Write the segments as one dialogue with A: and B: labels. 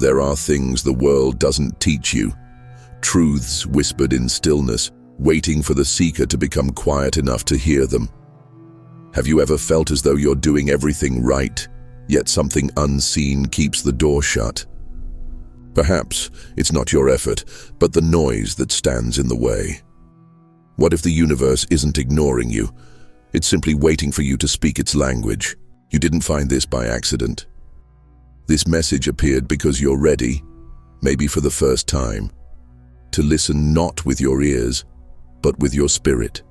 A: There are things the world doesn't teach you, truths whispered in stillness, waiting for the seeker to become quiet enough to hear them. Have you ever felt as though you're doing everything right, yet something unseen keeps the door shut? Perhaps it's not your effort, but the noise that stands in the way. What if the universe isn't ignoring you? It's simply waiting for you to speak its language. You didn't find this by accident. This message appeared because you're ready, maybe for the first time, to listen not with your ears, but with your spirit.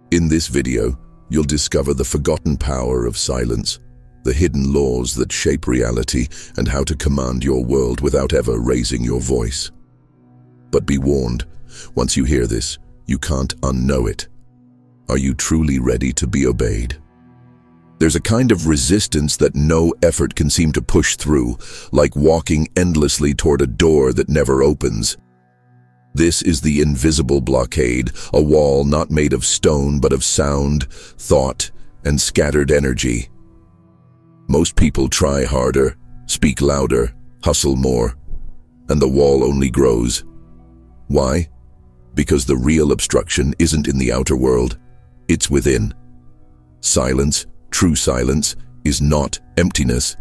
A: In this video, you'll discover the forgotten power of silence, the hidden laws that shape reality, and how to command your world without ever raising your voice. But be warned, once you hear this, you can't unknow it. Are you truly ready to be obeyed? There's a kind of resistance that no effort can seem to push through, like walking endlessly toward a door that never opens. This is the invisible blockade, a wall not made of stone but of sound, thought, and scattered energy. Most people try harder, speak louder, hustle more, and the wall only grows. Why? Because the real obstruction isn't in the outer world, it's within. Silence, true silence, is not emptiness,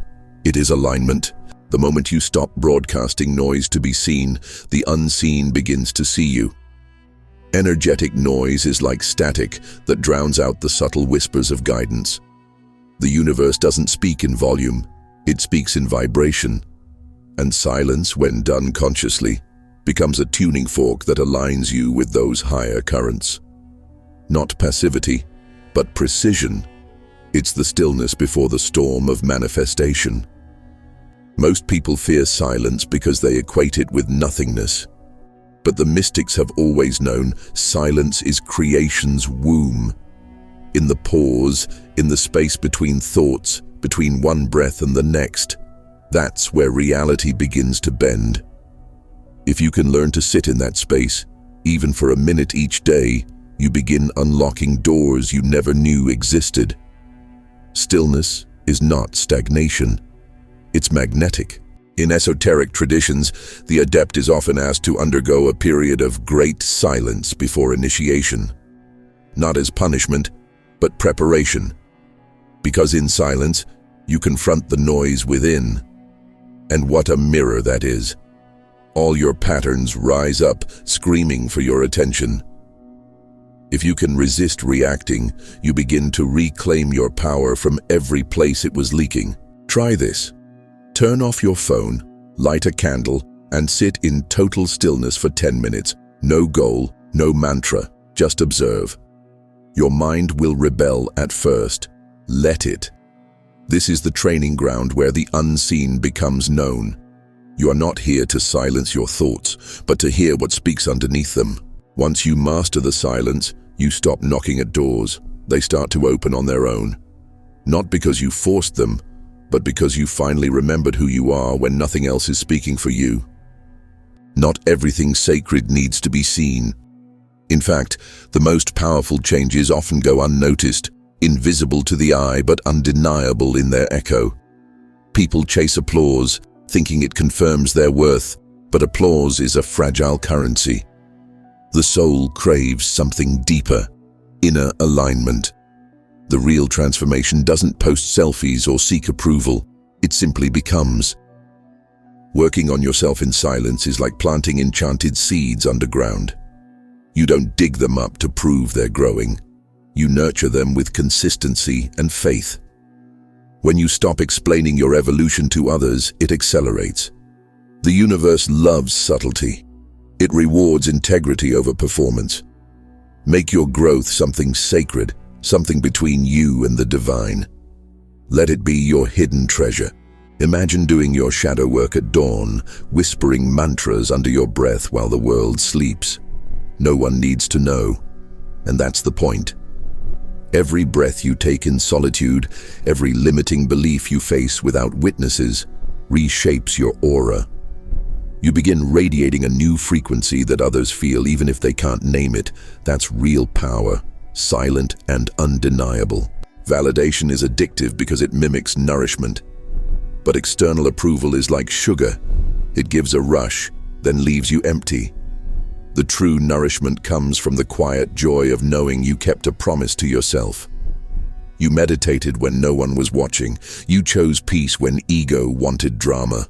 A: it is alignment. The moment you stop broadcasting noise to be seen, the unseen begins to see you. Energetic noise is like static that drowns out the subtle whispers of guidance. The universe doesn't speak in volume, it speaks in vibration. And silence, when done consciously, becomes a tuning fork that aligns you with those higher currents. Not passivity, but precision. It's the stillness before the storm of manifestation. Most people fear silence because they equate it with nothingness. But the mystics have always known silence is creation's womb. In the pause, in the space between thoughts, between one breath and the next, that's where reality begins to bend. If you can learn to sit in that space, even for a minute each day, you begin unlocking doors you never knew existed. Stillness is not stagnation. It's magnetic. In esoteric traditions, the adept is often asked to undergo a period of great silence before initiation. Not as punishment, but preparation. Because in silence, you confront the noise within. And what a mirror that is. All your patterns rise up, screaming for your attention. If you can resist reacting, you begin to reclaim your power from every place it was leaking. Try this. Turn off your phone, light a candle, and sit in total stillness for 10 minutes. No goal, no mantra, just observe. Your mind will rebel at first. Let it. This is the training ground where the unseen becomes known. You are not here to silence your thoughts, but to hear what speaks underneath them. Once you master the silence, you stop knocking at doors. They start to open on their own. Not because you forced them, but because you finally remembered who you are when nothing else is speaking for you. Not everything sacred needs to be seen. In fact, the most powerful changes often go unnoticed, invisible to the eye but undeniable in their echo. People chase applause, thinking it confirms their worth, but applause is a fragile currency. The soul craves something deeper, inner alignment. The real transformation doesn't post selfies or seek approval, it simply becomes. Working on yourself in silence is like planting enchanted seeds underground. You don't dig them up to prove they're growing. You nurture them with consistency and faith. When you stop explaining your evolution to others, it accelerates. The universe loves subtlety. It rewards integrity over performance. Make your growth something sacred, something between you and the divine. Let it be your hidden treasure. Imagine doing your shadow work at dawn, whispering mantras under your breath while the world sleeps. No one needs to know. And that's the point. Every breath you take in solitude, every limiting belief you face without witnesses, reshapes your aura. You begin radiating a new frequency that others feel even if they can't name it. That's real power, silent and undeniable. Validation is addictive because it mimics nourishment. But external approval is like sugar. It gives a rush, then leaves you empty. The true nourishment comes from the quiet joy of knowing you kept a promise to yourself. You meditated when no one was watching. You chose peace when ego wanted drama.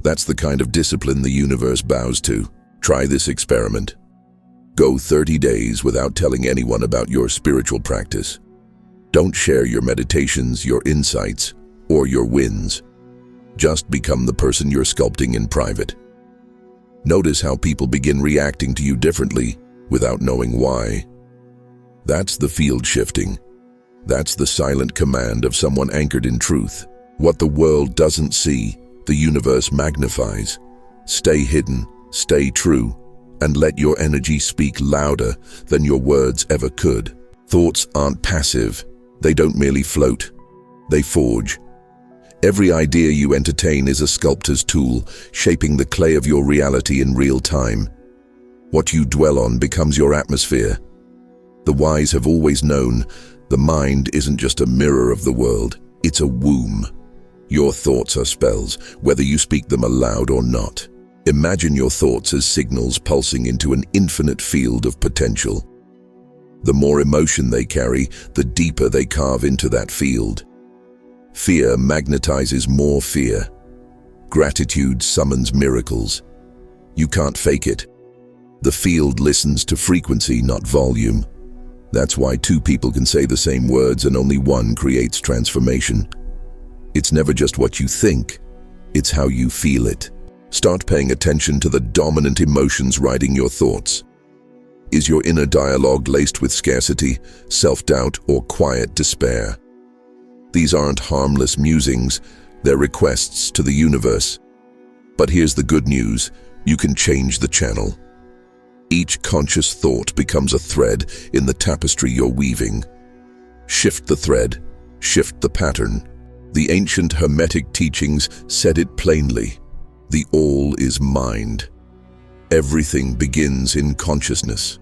A: That's the kind of discipline the universe bows to. Try this experiment. Go 30 days without telling anyone about your spiritual practice. Don't share your meditations, your insights, or your wins. Just become the person you're sculpting in private. Notice how people begin reacting to you differently without knowing why. That's the field shifting. That's the silent command of someone anchored in truth. What the world doesn't see, the universe magnifies. Stay hidden, stay true, and let your energy speak louder than your words ever could. Thoughts aren't passive. They don't merely float. They forge. Every idea you entertain is a sculptor's tool, shaping the clay of your reality in real time. What you dwell on becomes your atmosphere. The wise have always known the mind isn't just a mirror of the world, it's a womb. Your thoughts are spells, whether you speak them aloud or not. Imagine your thoughts as signals pulsing into an infinite field of potential. The more emotion they carry, the deeper they carve into that field. Fear magnetizes more fear. Gratitude summons miracles. You can't fake it. The field listens to frequency, not volume. That's why two people can say the same words and only one creates transformation. It's never just what you think, it's how you feel it. Start paying attention to the dominant emotions riding your thoughts. Is your inner dialogue laced with scarcity, self-doubt, or quiet despair? These aren't harmless musings, they're requests to the universe. But here's the good news, you can change the channel. Each conscious thought becomes a thread in the tapestry you're weaving. Shift the thread, shift the pattern. The ancient Hermetic teachings said it plainly. The all is mind. Everything begins in consciousness.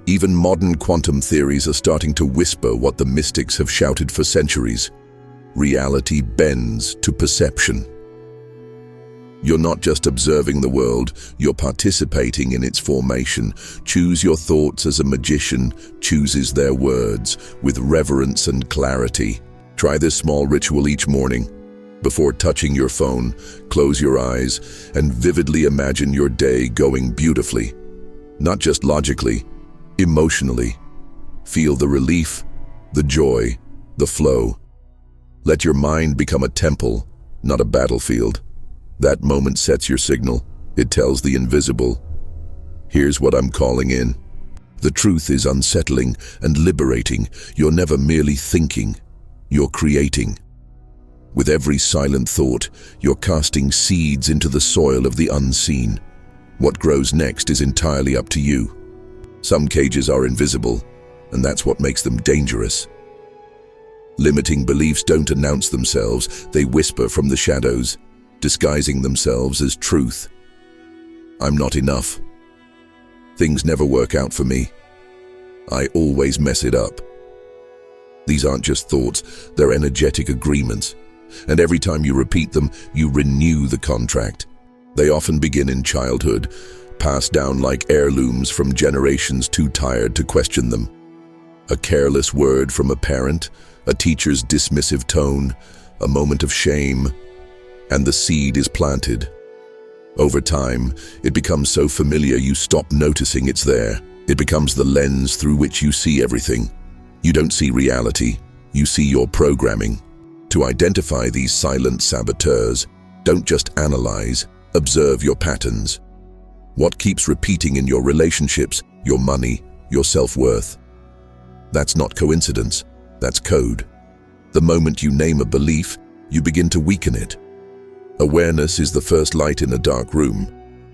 A: Even modern quantum theories are starting to whisper what the mystics have shouted for centuries. Reality bends to perception. You're not just observing the world, you're participating in its formation. Choose your thoughts as a magician chooses their words, with reverence and clarity. Try this small ritual each morning. Before touching your phone, close your eyes and vividly imagine your day going beautifully. Not just logically, emotionally. Feel the relief, the joy, the flow. Let your mind become a temple, not a battlefield. That moment sets your signal. It tells the invisible, here's what I'm calling in. The truth is unsettling and liberating. You're never merely thinking, you're creating. With every silent thought, you're casting seeds into the soil of the unseen. What grows next is entirely up to you. Some cages are invisible, and that's what makes them dangerous. Limiting beliefs don't announce themselves, they whisper from the shadows, disguising themselves as truth. I'm not enough. Things never work out for me. I always mess it up. These aren't just thoughts, they're energetic agreements. And every time you repeat them, you renew the contract. They often begin in childhood, passed down like heirlooms from generations too tired to question them. A careless word from a parent, a teacher's dismissive tone, a moment of shame, and the seed is planted. Over time, it becomes so familiar you stop noticing it's there. It becomes the lens through which you see everything. You don't see reality, you see your programming. To identify these silent saboteurs, don't just analyze, observe your patterns. What keeps repeating in your relationships, your money, your self-worth? That's not coincidence, that's code. The moment you name a belief, you begin to weaken it. Awareness is the first light in a dark room,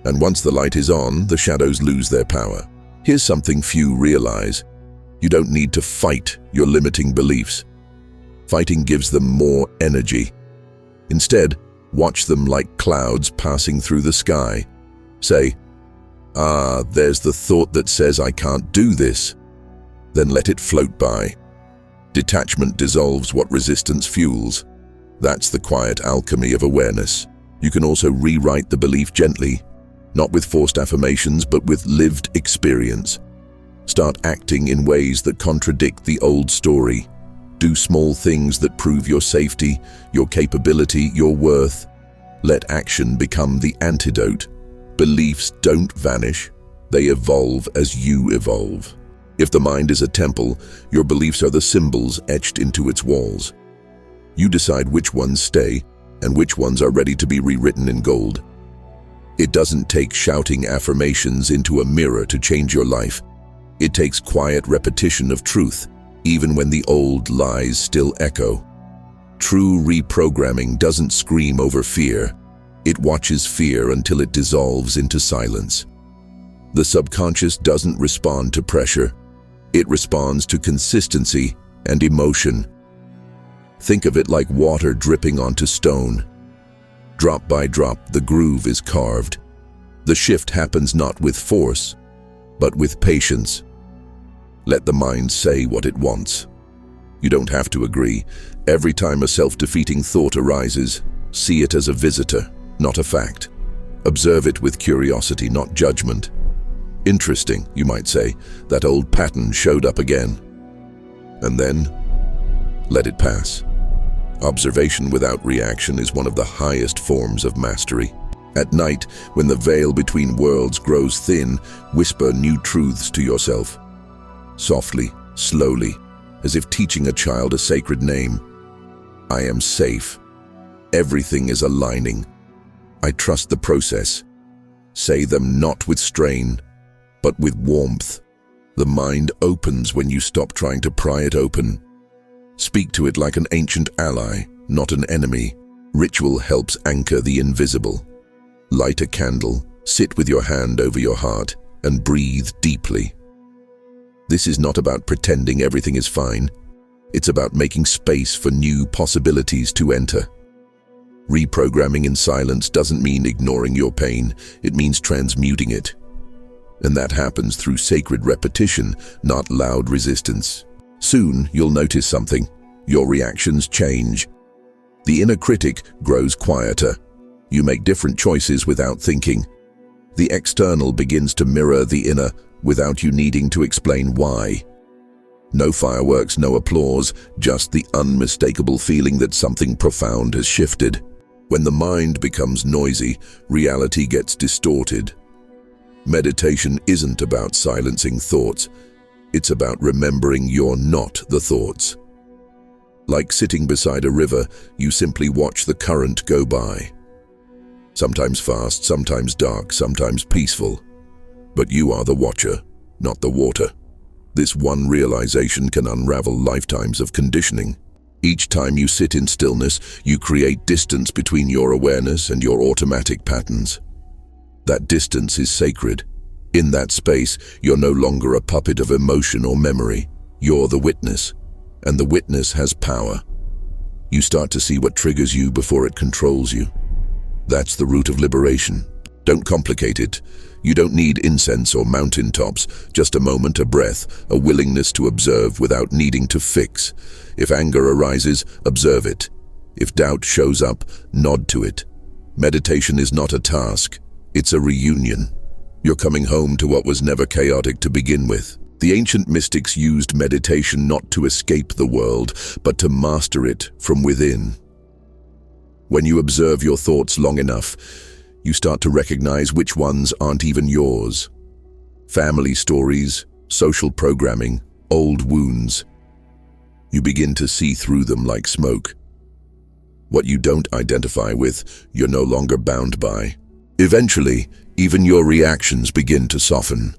A: and once the light is on, the shadows lose their power. Here's something few realize. You don't need to fight your limiting beliefs. Fighting gives them more energy. Instead, watch them like clouds passing through the sky. Say, there's the thought that says I can't do this. Then let it float by. Detachment dissolves what resistance fuels. That's the quiet alchemy of awareness. You can also rewrite the belief gently, not with forced affirmations, but with lived experience. Start acting in ways that contradict the old story. Do small things that prove your safety, your capability, your worth. Let action become the antidote. Beliefs don't vanish. They evolve as you evolve. If the mind is a temple, your beliefs are the symbols etched into its walls. You decide which ones stay and which ones are ready to be rewritten in gold. It doesn't take shouting affirmations into a mirror to change your life. It takes quiet repetition of truth, even when the old lies still echo. True reprogramming doesn't scream over fear. It watches fear until it dissolves into silence. The subconscious doesn't respond to pressure. It responds to consistency and emotion. Think of it like water dripping onto stone. Drop by drop, the groove is carved. The shift happens not with force, but with patience. Let the mind say what it wants. You don't have to agree. Every time a self-defeating thought arises, see it as a visitor, not a fact. Observe it with curiosity, not judgment. Interesting, you might say, that old pattern showed up again. And then, let it pass. Observation without reaction is one of the highest forms of mastery. At night, when the veil between worlds grows thin, whisper new truths to yourself. Softly, slowly, as if teaching a child a sacred name. I am safe. Everything is aligning. I trust the process. Say them not with strain, but with warmth. The mind opens when you stop trying to pry it open. Speak to it like an ancient ally, not an enemy. Ritual helps anchor the invisible. Light a candle, sit with your hand over your heart, and breathe deeply. This is not about pretending everything is fine. It's about making space for new possibilities to enter. Reprogramming in silence doesn't mean ignoring your pain. It means transmuting it. And that happens through sacred repetition, not loud resistance. Soon, you'll notice something. Your reactions change. The inner critic grows quieter. You make different choices without thinking. The external begins to mirror the inner without you needing to explain why. No fireworks, no applause, just the unmistakable feeling that something profound has shifted. When the mind becomes noisy, reality gets distorted. Meditation isn't about silencing thoughts. It's about remembering you're not the thoughts. Like sitting beside a river, you simply watch the current go by. Sometimes fast, sometimes dark, sometimes peaceful. But you are the watcher, not the water. This one realization can unravel lifetimes of conditioning. Each time you sit in stillness, you create distance between your awareness and your automatic patterns. That distance is sacred. In that space, you're no longer a puppet of emotion or memory. You're the witness, and the witness has power. You start to see what triggers you before it controls you. That's the root of liberation. Don't complicate it. You don't need incense or mountaintops, just a moment, a breath, a willingness to observe without needing to fix. If anger arises, observe it. If doubt shows up, nod to it. Meditation is not a task, it's a reunion. You're coming home to what was never chaotic to begin with. The ancient mystics used meditation not to escape the world, but to master it from within. When you observe your thoughts long enough, you start to recognize which ones aren't even yours. Family stories, social programming, old wounds. You begin to see through them like smoke. What you don't identify with, you're no longer bound by. Eventually, even your reactions begin to soften.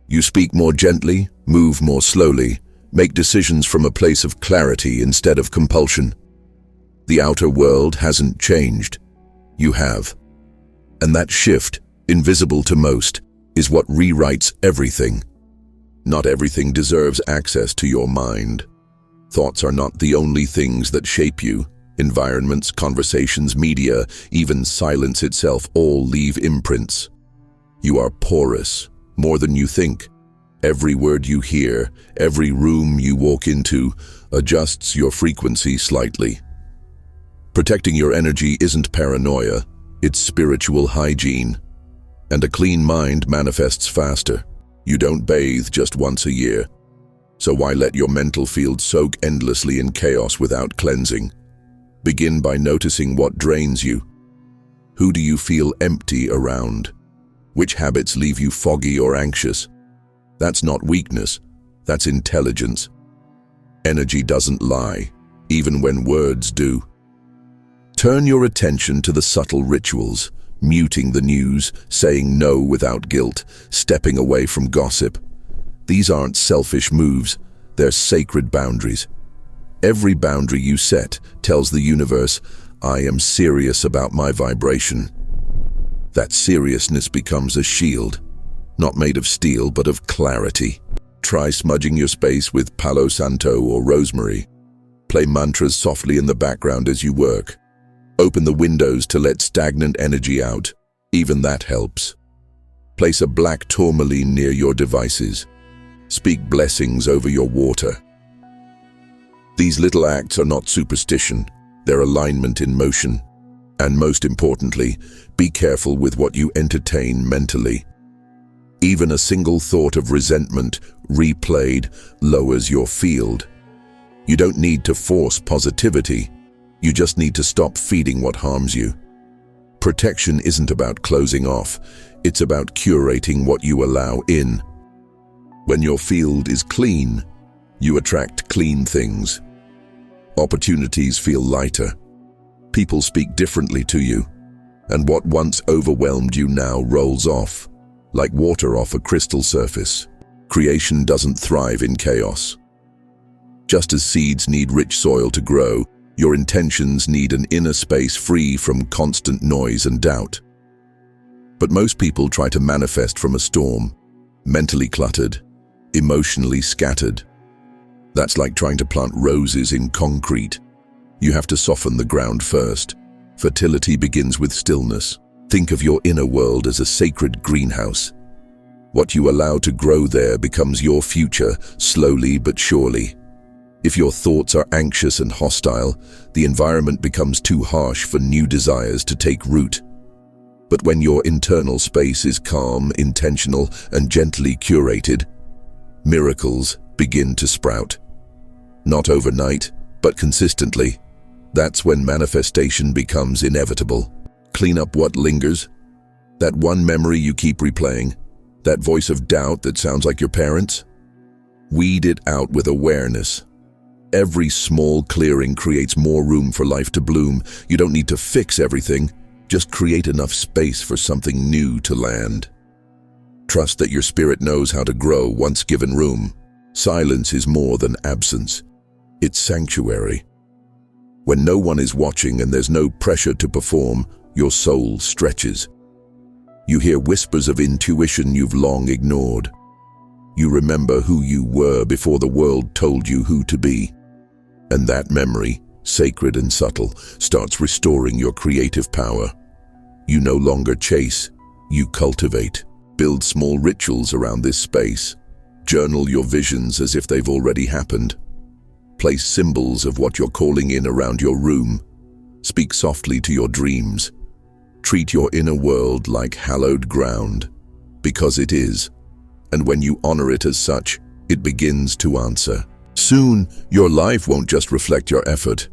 A: You speak more gently, move more slowly, make decisions from a place of clarity instead of compulsion. The outer world hasn't changed. You have. And that shift, invisible to most, is what rewrites everything. Not everything deserves access to your mind. Thoughts are not the only things that shape you. Environments, conversations, media, even silence itself all leave imprints. You are porous, more than you think. Every word you hear, every room you walk into, adjusts your frequency slightly. Protecting your energy isn't paranoia, it's spiritual hygiene. And a clean mind manifests faster. You don't bathe just once a year. So why let your mental field soak endlessly in chaos without cleansing? Begin by noticing what drains you. Who do you feel empty around? Which habits leave you foggy or anxious? That's not weakness, that's intelligence. Energy doesn't lie, even when words do. Turn your attention to the subtle rituals, muting the news, saying no without guilt, stepping away from gossip. These aren't selfish moves, they're sacred boundaries. Every boundary you set tells the universe, I am serious about my vibration. That seriousness becomes a shield, not made of steel but of clarity. Try smudging your space with Palo Santo or rosemary. Play mantras softly in the background as you work. Open the windows to let stagnant energy out. Even that helps. Place a black tourmaline near your devices. Speak blessings over your water. These little acts are not superstition, they're alignment in motion. And most importantly, be careful with what you entertain mentally. Even a single thought of resentment, replayed, lowers your field. You don't need to force positivity. You just need to stop feeding what harms you. Protection isn't about closing off, it's about curating what you allow in. When your field is clean, you attract clean things. Opportunities feel lighter. People speak differently to you, and what once overwhelmed you now rolls off, like water off a crystal surface. Creation doesn't thrive in chaos. Just as seeds need rich soil to grow, your intentions need an inner space free from constant noise and doubt. But most people try to manifest from a storm, mentally cluttered, emotionally scattered. That's like trying to plant roses in concrete. You have to soften the ground first. Fertility begins with stillness. Think of your inner world as a sacred greenhouse. What you allow to grow there becomes your future, slowly but surely. If your thoughts are anxious and hostile, the environment becomes too harsh for new desires to take root. But when your internal space is calm, intentional, and gently curated, miracles begin to sprout. Not overnight, but consistently. That's when manifestation becomes inevitable. Clean up what lingers. That one memory you keep replaying. That voice of doubt that sounds like your parents. Weed it out with awareness. Every small clearing creates more room for life to bloom. You don't need to fix everything. Just create enough space for something new to land. Trust that your spirit knows how to grow once given room. Silence is more than absence. It's sanctuary. When no one is watching and there's no pressure to perform, your soul stretches. You hear whispers of intuition you've long ignored. You remember who you were before the world told you who to be. And that memory, sacred and subtle, starts restoring your creative power. You no longer chase, you cultivate. Build small rituals around this space. Journal your visions as if they've already happened. Place symbols of what you're calling in around your room. Speak softly to your dreams. Treat your inner world like hallowed ground, because it is. And when you honor it as such, it begins to answer. Soon, your life won't just reflect your effort.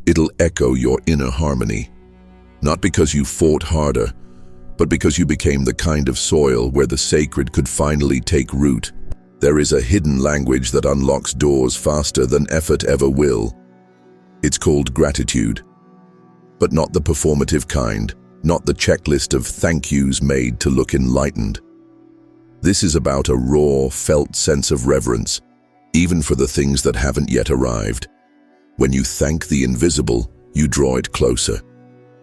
A: It'll echo your inner harmony. Not because you fought harder, but because you became the kind of soil where the sacred could finally take root. There is a hidden language that unlocks doors faster than effort ever will. It's called gratitude. But not the performative kind, not the checklist of thank yous made to look enlightened. This is about a raw, felt sense of reverence, even for the things that haven't yet arrived. When you thank the invisible, you draw it closer.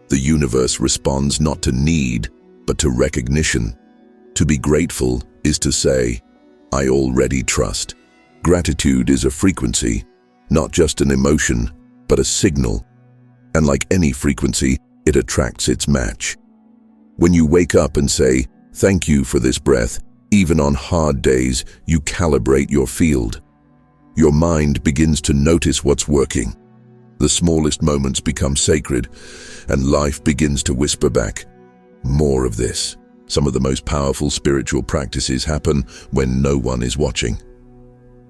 A: The universe responds not to need, but to recognition. To be grateful is to say, I already trust. Gratitude is a frequency, not just an emotion, but a signal. And like any frequency, it attracts its match. When you wake up and say, thank you for this breath, even on hard days, you calibrate your field. Your mind begins to notice what's working. The smallest moments become sacred, and life begins to whisper back, more of this. Some of the most powerful spiritual practices happen when no one is watching.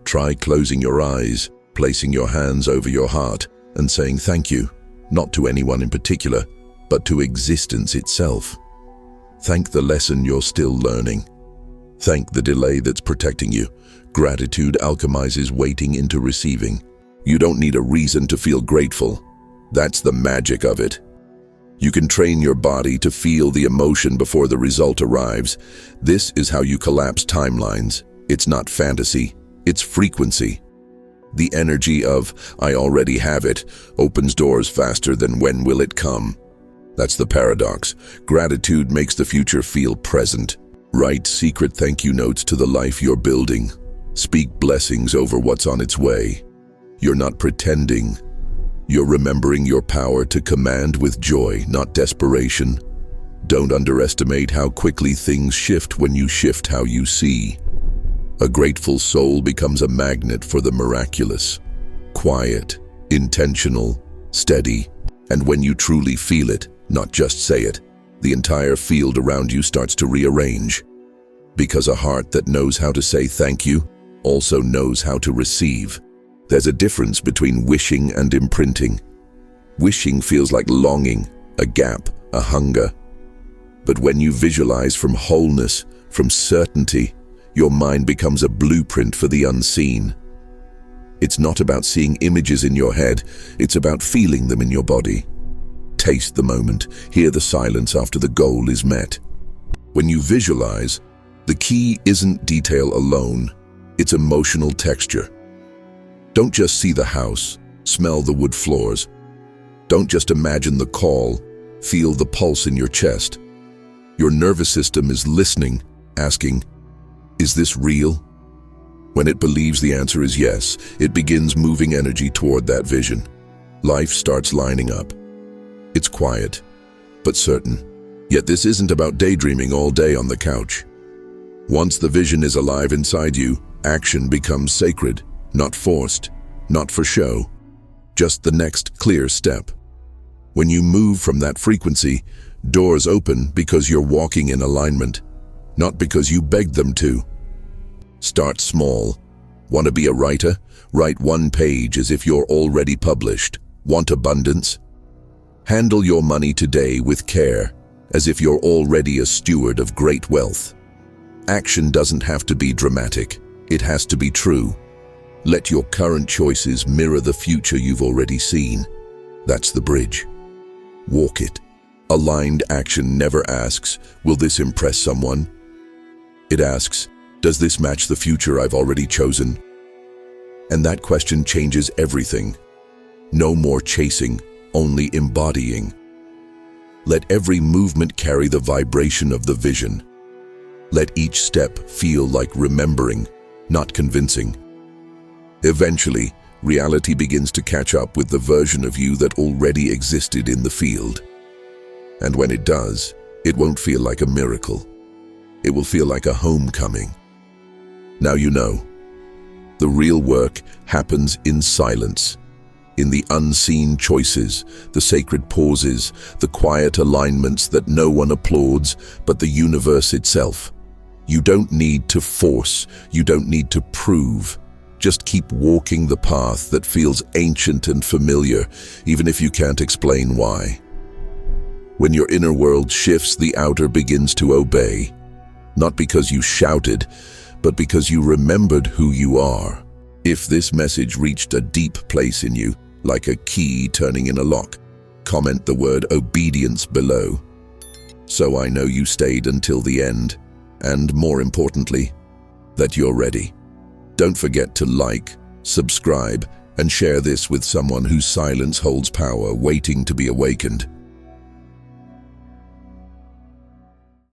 A: Try closing your eyes, placing your hands over your heart, and saying thank you, not to anyone in particular, but to existence itself. Thank the lesson you're still learning. Thank the delay that's protecting you. Gratitude alchemizes waiting into receiving. You don't need a reason to feel grateful. That's the magic of it. You can train your body to feel the emotion before the result arrives. This is how you collapse timelines. It's not fantasy, it's frequency. The energy of, I already have it, opens doors faster than when will it come. That's the paradox. Gratitude makes the future feel present. Write secret thank you notes to the life you're building. Speak blessings over what's on its way. You're not pretending. You're remembering your power to command with joy, not desperation. Don't underestimate how quickly things shift when you shift how you see. A grateful soul becomes a magnet for the miraculous. Quiet, intentional, steady, and when you truly feel it, not just say it, the entire field around you starts to rearrange. Because a heart that knows how to say thank you also knows how to receive. There's a difference between wishing and imprinting. Wishing feels like longing, a gap, a hunger. But when you visualize from wholeness, from certainty, your mind becomes a blueprint for the unseen. It's not about seeing images in your head, it's about feeling them in your body. Taste the moment, hear the silence after the goal is met. When you visualize, the key isn't detail alone, it's emotional texture. Don't just see the house, smell the wood floors. Don't just imagine the call, feel the pulse in your chest. Your nervous system is listening, asking, is this real? When it believes the answer is yes, it begins moving energy toward that vision. Life starts lining up. It's quiet, but certain. Yet this isn't about daydreaming all day on the couch. Once the vision is alive inside you, action becomes sacred. Not forced, not for show, just the next clear step. When you move from that frequency, doors open because you're walking in alignment, not because you begged them to. Start small. Want to be a writer? Write one page as if you're already published. Want abundance? Handle your money today with care, as if you're already a steward of great wealth. Action doesn't have to be dramatic, it has to be true. Let your current choices mirror the future you've already seen. That's the bridge. Walk it. Aligned action never asks, will this impress someone? It asks, does this match the future I've already chosen? And that question changes everything. No more chasing, only embodying. Let every movement carry the vibration of the vision. Let each step feel like remembering, not convincing. Eventually, reality begins to catch up with the version of you that already existed in the field. And when it does, it won't feel like a miracle. It will feel like a homecoming. Now you know. The real work happens in silence, in the unseen choices, the sacred pauses, the quiet alignments that no one applauds but the universe itself. You don't need to force, you don't need to prove. Just keep walking the path that feels ancient and familiar, even if you can't explain why. When your inner world shifts, the outer begins to obey. Not because you shouted, but because you remembered who you are. If this message reached a deep place in you, like a key turning in a lock, comment the word obedience below. So I know you stayed until the end, and more importantly, that you're ready. Don't forget to like, subscribe, and share this with someone whose silence holds power waiting to be awakened.